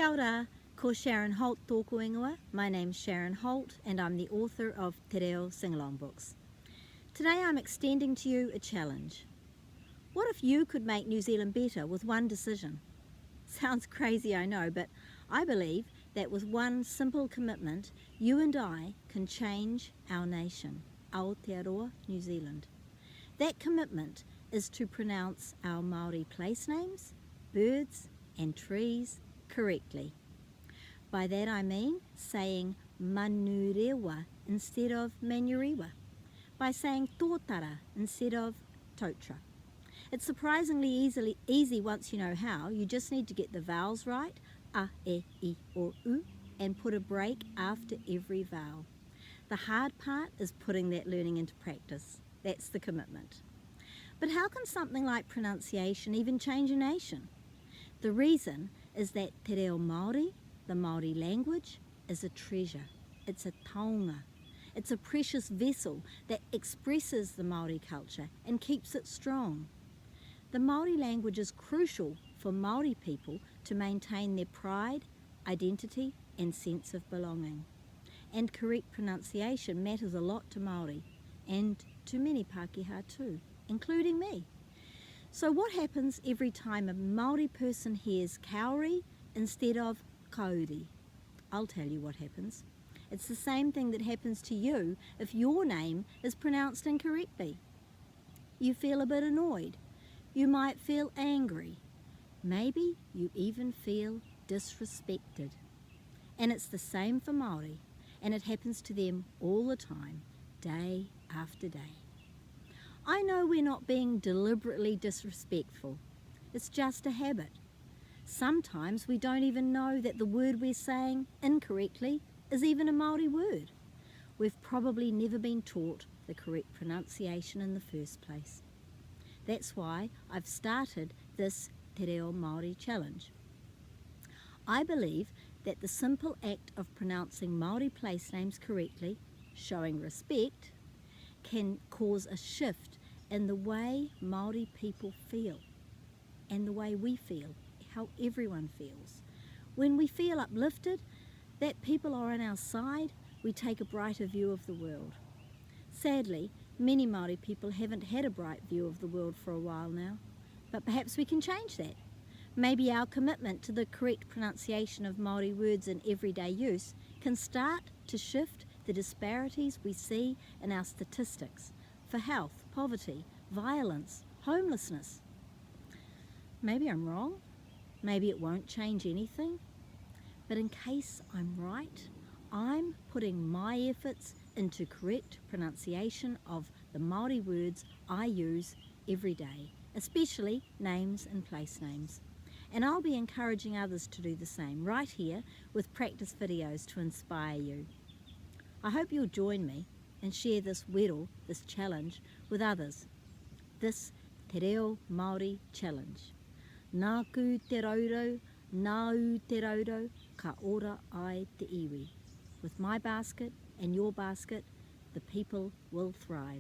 Kia ora, ko Sharon Holt tōku ingoa. My name's Sharon Holt and I'm the author of Te Reo Singalong books. Today I'm extending to you a challenge. What if you could make New Zealand better with one decision? Sounds crazy, I know, but I believe that with one simple commitment, you and I can change our nation, Aotearoa, New Zealand. That commitment is to pronounce our Māori place names, birds and trees correctly. By that I mean saying manurewa instead of manurewa, by saying tōtara instead of tautra. It's surprisingly easy once you know how. You just need to get the vowels right, a, e, I, or u, and put a break after every vowel. The hard part is putting that learning into practice. That's the commitment. But how can something like pronunciation even change a nation? The reason is that Te Reo Māori, the Māori language, is a treasure. It's a taonga. It's a precious vessel that expresses the Māori culture and keeps it strong. The Māori language is crucial for Māori people to maintain their pride, identity and sense of belonging. And correct pronunciation matters a lot to Māori and to many Pākehā too, including me. So what happens every time a Māori person hears kauri instead of kauri? I'll tell you what happens. It's the same thing that happens to you if your name is pronounced incorrectly. You feel a bit annoyed. You might feel angry. Maybe you even feel disrespected. And it's the same for Māori, and it happens to them all the time, day after day. I know we're not being deliberately disrespectful. It's just a habit. Sometimes we don't even know that the word we're saying incorrectly is even a Māori word. We've probably never been taught the correct pronunciation in the first place. That's why I've started this Te Reo Māori challenge. I believe that the simple act of pronouncing Māori place names correctly, showing respect, can cause a shift in the way Māori people feel and the way we feel, how everyone feels. When we feel uplifted, that people are on our side, we take a brighter view of the world. Sadly, many Māori people haven't had a bright view of the world for a while now, but perhaps we can change that. Maybe our commitment to the correct pronunciation of Māori words in everyday use can start to shift the disparities we see in our statistics for health, poverty, violence, homelessness. Maybe I'm wrong, maybe it won't change anything, but in case I'm right, I'm putting my efforts into correct pronunciation of the Māori words I use every day, especially names and place names. And I'll be encouraging others to do the same right here with practice videos to inspire you. I hope you'll join me and share this wero, this challenge, with others. This Te Reo Māori challenge. Nā ku te raurau, nā u te raurau, ka ora ai te iwi. With my basket and your basket, the people will thrive.